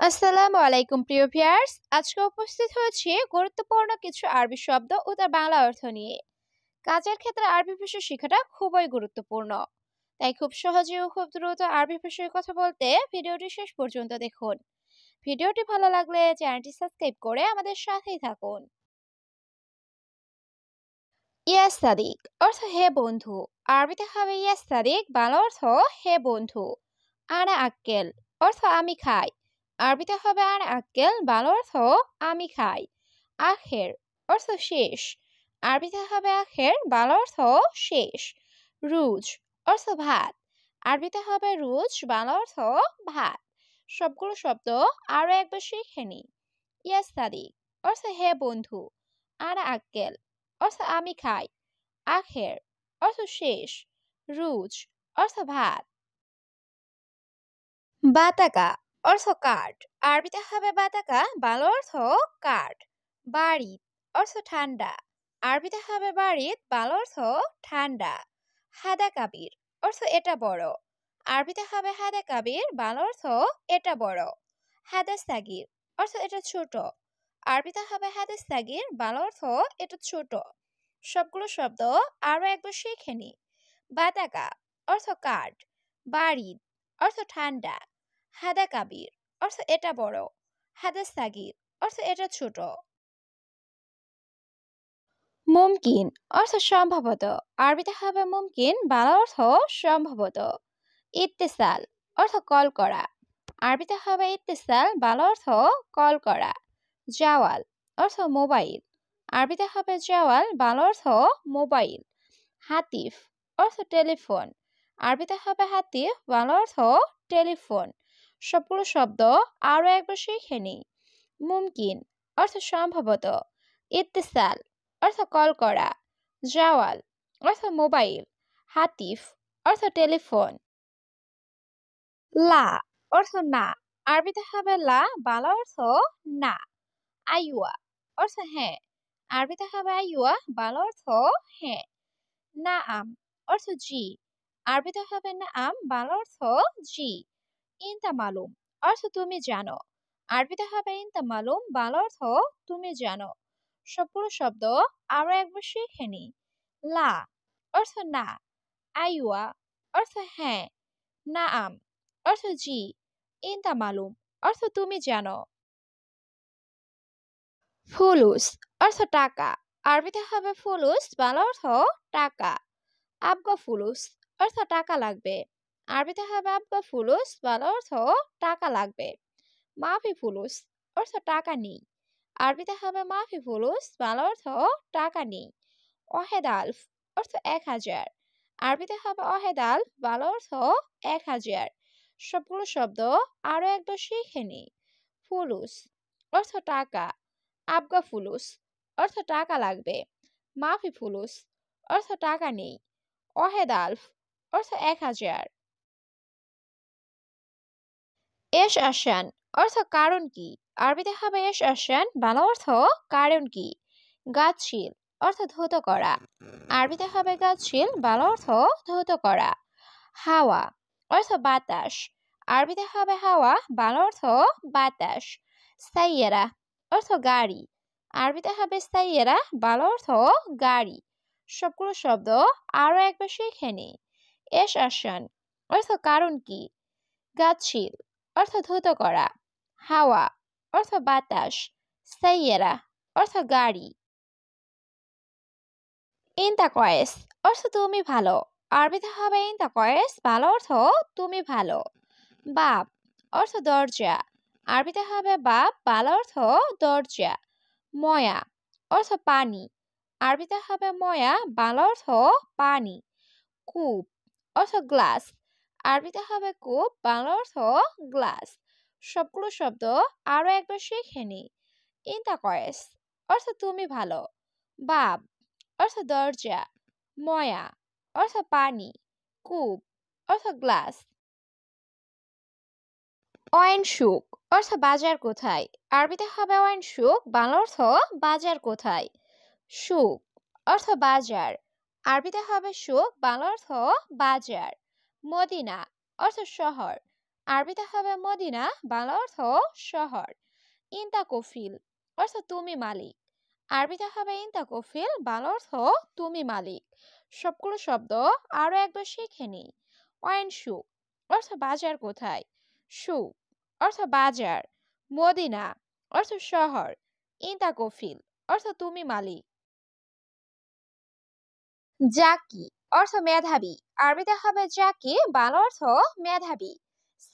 আসসালামু আলাইকুম প্রিয় ভিউয়ার্স, আজকে উপস্থিত হয়েছি গুরুত্বপূর্ণ কিছু আরবি শব্দ ও তার বাংলা অর্থ নিয়ে। কাজের ক্ষেত্রে আরবি ভাষা শেখাটা খুবই গুরুত্বপূর্ণ, তাই খুব সহজে ও খুব দ্রুত আরবি ভাষায় কথা বলতে ভিডিওটি শেষ পর্যন্ত দেখুন। ভিডিওটি ভালো লাগলে চ্যানেলটি সাবস্ক্রাইব করে আমাদের সাথেই থাকুন। ইয়াস সাদিক অর্থ হে বন্ধু। আরবিতে হবে ইয়াস সাদিক, বাংলা অর্থ হে বন্ধু। আনা আক্কেল অর্থ আমি খাই। আরবিতে হবে আনা আক্কেল, বাংলা অর্থ আমি খাই। আখের অর্থ শেষ। আরবিতে হবে আখের, বাংলা অর্থ শেষ। রুজ অর্থ ভাত। আরবিতে হবে রুজ, বাংলা অর্থ ভাত। সবগুলো শব্দ আরো একবার শিখে নি। ইয়াস সাদিক অর্থ হে বন্ধু। আনা আক্কেল অর্থ আমি খাই। আখের অর্থ শেষ। রুজ অর্থ ভাত। বাতাকা অর্থ কাঠ। আরবিতে হবে বাতাকা, বাংলা অর্থ কাঠ। বাড়িত অর্থ ঠান্ডা। আরবিতে হবে বাড়িত, বাংলা অর্থ ঠান্ডা। হাদা কাবির অর্থ এটা বড়। আরবিতে হবে হাদা কাবির, বাংলা অর্থ এটা বড়। হাদা সাগির অর্থ এটা ছোট। আরবিতে হবে হাদা সাগির, বাংলা অর্থ এটা ছোট। সবগুলো শব্দ আরো একবার শিখে নি। বাতাকা অর্থ কাঠ। বাড়িত অর্থ ঠান্ডা। হাদা কাবির অর্থ এটা বড়। হাদা সাগির অর্থ এটা ছোট। মুমকিন অর্থ সম্ভবত। আরবিতে হবে মুমকিন, বাংলা অর্থ সম্ভবত। ইত্তেসাল অর্থ কল করা। আরবিতে হবে ইত্তেসাল, বাংলা অর্থ কল করা। জাওয়াল অর্থ মোবাইল। আরবিতে হবে জাওয়াল, বাংলা অর্থ মোবাইল। হাতিফ অর্থ টেলিফোন। আরবিতে হবে হাতিফ, বাংলা অর্থ টেলিফোন। সবগুলো শব্দ আরো একবার শিখে নিই। মুমকিন অর্থ সম্ভবত। ইত্তেসাল অর্থ কল করা। জাওয়াল অর্থ মোবাইল। হাতিফ অর্থ টেলিফোন। লা অর্থ না। আরবিতে হবে লা, বাংলা অর্থ না। আইওয়া অর্থ হ্যাঁ। আরবিতে হবে আইওয়া, বাংলা অর্থ হ্যাঁ। না আম অর্থ জি। আরবিতে হবে না আম, বাংলা অর্থ জি। ইনতা মালুম অর্থ তুমি জানো। আরবিতে হবে ইনতা মালুম, বাংলা অর্থ তুমি জানো। সবগুলো শব্দ আরো একবার শিখে নি। লা অর্থ না। আইওয়া অর্থ হ্যাঁ। না আম অর্থ জি। ইনতা মালুম অর্থ তুমি জানো। ফুলুস অর্থ টাকা। আরবিতে হবে ফুলুস, বাংলা অর্থ টাকা। আবগা ফুলুস অর্থ টাকা লাগবে। আরবিতে হবে আবগা ফুলুস, বাংলা অর্থ টাকা লাগবে। মাফি ফুলুস অর্থ টাকা নেই। আরবিতে হবে মাফি ফুলুস, বাংলা অর্থ টাকা নেই। অহেদ আলফ অর্থ 1000। আরবিতে হবে অহেদ আলফ, বাংলা অর্থ 1000। সবগুলো শব্দ আরো একবার শিখে নি। ফুলুস অর্থ টাকা। আবগা ফুলুস অর্থ টাকা লাগবে। মাফি ফুলুস অর্থ টাকা নেই। অহেদ আলফ অর্থ 1000। এস আসান অর্থ কারণ কি। আরবিতে হবে এস আসান, বাংলা অর্থ কারণ কি। গাছশীল অর্থ ধৌত করা। আরবিতে হবে গাছশীল, বাংলা অর্থ ধৌত করা। হাওয়া অর্থ বাতাস। আরবিতে হবে হাওয়া, বাংলা অর্থ বাতাস। সাইয়েরা অর্থ গাড়ি। আরবিতে হবে সাইয়েরা, বাংলা অর্থ গাড়ি। সবগুলো শব্দ আরো একবার শিখে নি। এস আসান অর্থ কারণ কি। গাছশীল অর্থ ধৌত করা। হাওয়া অর্থ বাতাস। সাইয়েরা অর্থ গাড়ি। ইনতা কয়েস অর্থ তুমি ভালো। আরবিতে হবে ইনতা কয়েস, বাংলা অর্থ তুমি ভালো। বাপ অর্থ দরজা। আরবিতে হবে বাপ, বাংলা অর্থ দরজা। ময়া অর্থ পানি। আরবিতে হবে ময়া, বাংলা অর্থ পানি। কূপ অর্থ গ্লাস। আরবিতে হবে কূপ, বাংলা অর্থ গ্লাস। সবগুলো শব্দ আরো একবার শিখে নি। ইনতা কয়েস অর্থ তুমি ভালো। বাব অর্থ দরজা। ময়া অর্থ পানি। কূপ অর্থ গ্লাস। অয়েন সুক অর্থ বাজার কোথায়। আরবিতে হবে অয়েন সুক, বাংলা অর্থ বাজার কোথায়। সুক অর্থ বাজার। আরবিতে হবে সুক, বাংলা অর্থ বাজার। মদিনা অর্থ শহর। আরবিতে হবে মদিনা, বাংলা অর্থ শহর। ইনতা কফিল অর্থ তুমি মালিক। আরবিতে হবে ইনতা কফিল, বাংলা অর্থ তুমি মালিক। সবগুলো শব্দ আরো একবার শিখে নিই। ওয়াইন শু অর্থ বাজার কোথায়। শু অর্থ বাজার। মদিনা অর্থ শহর। ইনতা কফিল অর্থ তুমি মালিক। জাকি অর্থ মেধাবী। আরবিতে হবে জাকি, বাংলা অর্থ মেধাবী।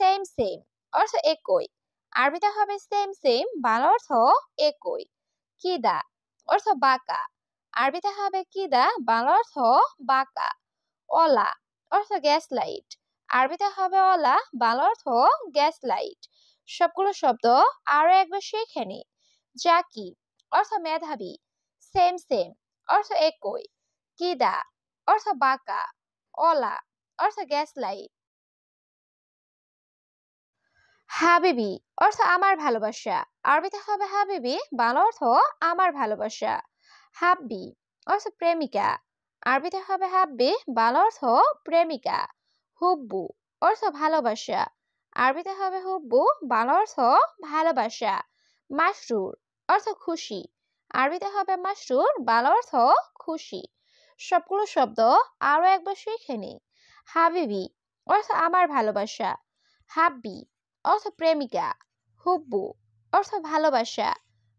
সেম সেম অর্থ একই। আরবিতে হবে সেম সেম, বাংলা অর্থ একই। কিদা অর্থ বাঁকা। আরবিতে হবে কিদা, বাংলা অর্থ বাঁকা। অলা অর্থ গ্যাস লাইট। আরবিতে হবে অলা, বাংলা অর্থ গ্যাস লাইট। সবগুলো শব্দ আরো একবার শিখে নি। জাকি অর্থ মেধাবী। সেম সেম অর্থ একই। কিদা অর্থ বাঁকা। অলা অর্থ গ্যাস লাইট। হাবিবি অর্থ আমার ভালোবাসা। আরবিতে হবে হাবিবি, বাংলা অর্থ আমার ভালোবাসা। হাব্বি অর্থ প্রেমিকা। আরবিতে হবে হাব্বি, বাংলা অর্থ প্রেমিকা। হুব্বু অর্থ ভালোবাসা। আরবিতে হবে হুব্বু, বাংলা অর্থ ভালোবাসা। মাসরুর অর্থ খুশি। আরবিতে হবে মাসরুর, বাংলা অর্থ খুশি। সবগুলো শব্দ আরো একবার শিখে নি। হাবিবি অর্থ আমার ভালোবাসা। হাব্বি অর্থ প্রেমিকা। হুব্বু অর্থ ভালোবাসা।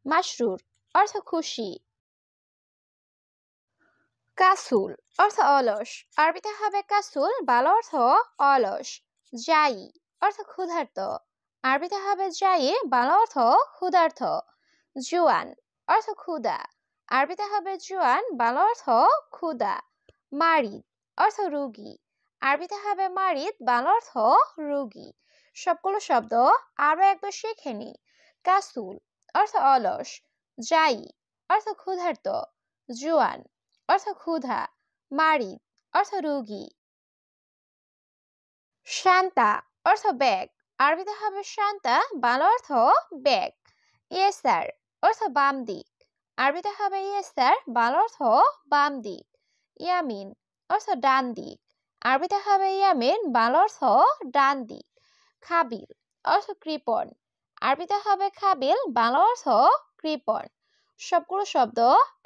মাসরুর অর্থ খুশি। কাসুল অর্থ অলস। আরবিতে হবে কাসুল, বাংলা অর্থ অলস। জাই অর্থ ক্ষুধার্ত। আরবিতে হবে জাই, বাংলা অর্থ ক্ষুধার্ত। জুয়ান অর্থ ক্ষুধা। আরবিতে হবে জুয়ান, বাংলা অর্থ ক্ষুধা। মারিদ অর্থ রোগী। আরবিতে হবে মারিদ, বাংলা অর্থ রোগী। সবগুলো শব্দ আরো একবার শিখে নি। কাসুল অর্থ অলস। জাই অর্থ ক্ষুধার্ত। জুয়ান অর্থ ক্ষুধা। মারিদ অর্থ রোগী। শান্তা অর্থ ব্যাগ। আরবিতে হবে শান্তা, বাংলা অর্থ ব্যাগ। ইয়েসার অর্থ বাম দিক। আরবিতে হবে ইয়েসার, বাংলা অর্থ বাম দিক। ইয়ামিন অর্থ ডান দিক। আরবিতে হবে ইয়ামিন, বাংলা অর্থ ডান দিক। খাবিল অর্থ কৃপণ। আরবিতে হবে খাবিল, বাংলা অর্থ কৃপণ। সবগুলো শব্দ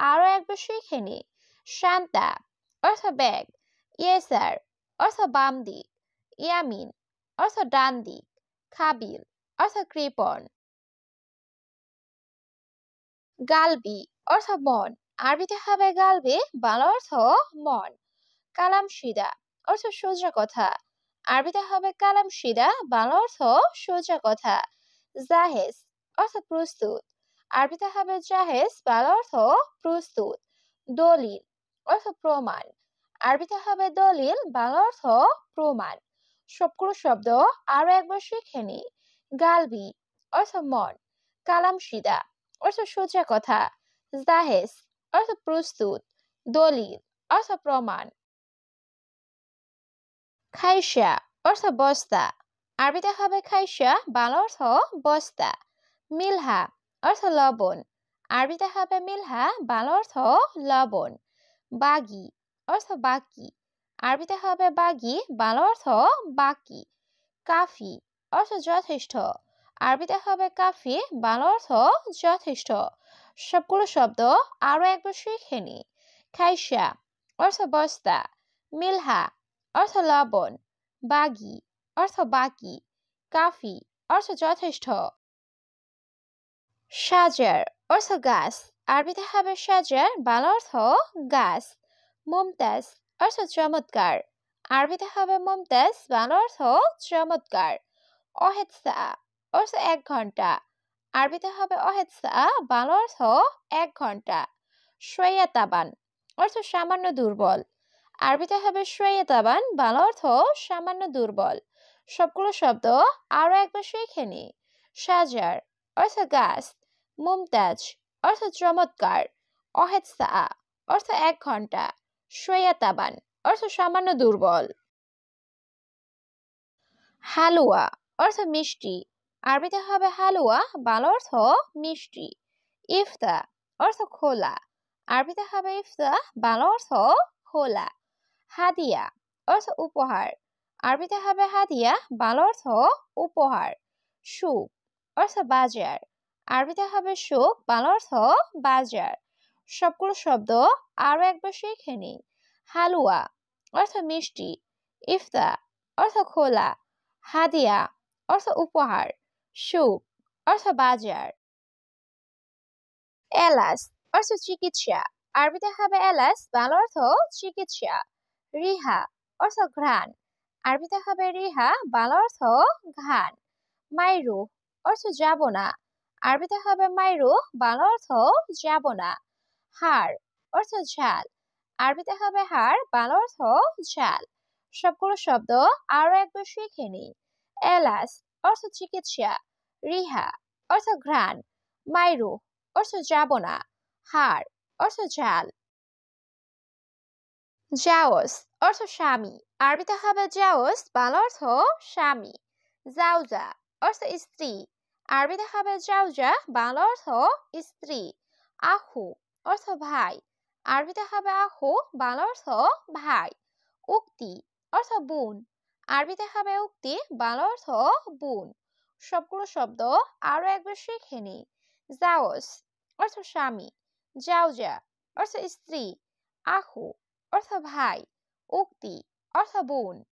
আরো একবার শিখে নি। শান্তা অর্থ ব্যাগ। ইয়েসার অর্থ বাম দিক। ইয়ামিন অর্থ ডান দিক। খাবিল অর্থ কৃপণ। গালবি অর্থ মন। আরবিতে হবে গালবি, বাংলা অর্থ মন। কালাম সিদা অর্থ সোজা কথা। আরবিতে হবে কালাম সিদা, বাংলা অর্থ সোজা কথা। জাহেজ অর্থ প্রস্তুত। আরবিতে হবে জাহেজ, বাংলা অর্থ প্রস্তুত। দলিল অর্থ প্রমাণ। আরবিতে হবে দলিল, বাংলা অর্থ প্রমাণ। সবগুলো শব্দ আরো একবার শিখে নি। গালবি অর্থ মন। কালাম সিদা অর্থ সোজা কথা। জাহেজ অর্থ প্রস্তুত। দলিল অর্থ প্রমাণ। খাইসা অর্থ বস্তা। আরবিতে হবে খাইসা, বাংলা অর্থ বস্তা। মিলহা অর্থ লবণ। আরবিতে হবে মিলহা, বাংলা অর্থ লবণ। বাগি অর্থ বাকি। আরবিতে হবে বাগি, বাংলা অর্থ বাকি। কাফি অর্থ যথেষ্ট। আরবিতে হবে কাফি, বাংলা অর্থ যথেষ্ট। সবগুলো শব্দ আরো একবার শিখে নি। খাইসা অর্থ বস্তা। মিলহা অর্থ লবণ। বাগি অর্থ বাকি। কাফি অর্থ যথেষ্ট। সাজার অর্থ গাছ। আরবিতে হবে সাজার, বাংলা অর্থ গাছ। মুমতাজ অর্থ চমৎকার। আরবিতে হবে মুমতাজ, বাংলা অর্থ চমৎকার। অহেদ সা অর্থ 1 ঘন্টা। আরবিতে হবে অহেদ সা, বাংলা অর্থ 1 ঘন্টা। শোয়া তাবান অর্থ সামান্য দুর্বল। আরবিতে হবে শোয়া তাবান, বাংলা অর্থ সামান্য দুর্বল। সবগুলো শব্দ আরো একবার শিখে নি। সাজার অর্থ গাছ। মুমতাজ অর্থ চমৎকার। অহেদ সা অর্থ 1 ঘন্টা। শোয়া তাবান অর্থ সামান্য দুর্বল। হালুয়া অর্থ মিষ্টি। আরবিতে হবে হালুয়া, বাংলা অর্থ মিষ্টি। ইফতা অর্থ খোলা। আরবিতে হবে ইফতা, বাংলা অর্থ খোলা। হাদিয়া অর্থ উপহার। আরবিতে হবে হাদিয়া, বাংলা অর্থ উপহার। সুক অর্থ বাজার, আরবিতে হবে সুক, বাংলা অর্থ বাজার। সবগুলো শব্দ আরো একবার শিখে নিই। হালুয়া অর্থ মিষ্টি, ইফতা অর্থ খোলা, হাদিয়া অর্থ উপহার, সুক অর্থ বাজার। এলাচ অর্থ চিকিৎসা, আরবিতে হবে এলাচ, বাংলা অর্থ চিকিৎসা। রিহা অর্থ ঘ্রাণ, আরবিতে হবে রিহা, বাংলা অর্থ ঘ্রাণ। মাইরু অর্থ যাব না, আরবিতে হবে মাইরু, বাংলা অর্থ যাব না। হাড় অর্থ ঝাল, আরবিতে হবে হাড়, বাংলা অর্থ ঝাল। সবগুলো শব্দ আরো একবার শিখে নিই। এলাচ অর্থ চিকিৎসা, রিহা অর্থ ঘ্রাণ, মাইরু অর্থ যাব না, হাড় অর্থ ঝাল। জাওজ অর্থ স্বামী, আরবিতে হবে জাওজ, বাংলা অর্থ স্বামী। জাউজা অর্থ স্ত্রী, আরবিতে হবে জাউজা, বাংলা অর্থ স্ত্রী। আখু অর্থ ভাই, আরবিতে হবে আখু, বাংলা অর্থ ভাই। উক্তি অর্থ বোন, আরবিতে হবে উক্তি, বাংলা অর্থ বোন। সবগুলো শব্দ আরো একবার শিখে নিই। জাওজ অর্থ স্বামী, জাউজা অর্থ স্ত্রী, আখু অর্থ ভাই, উক্তি অর্থ বোন।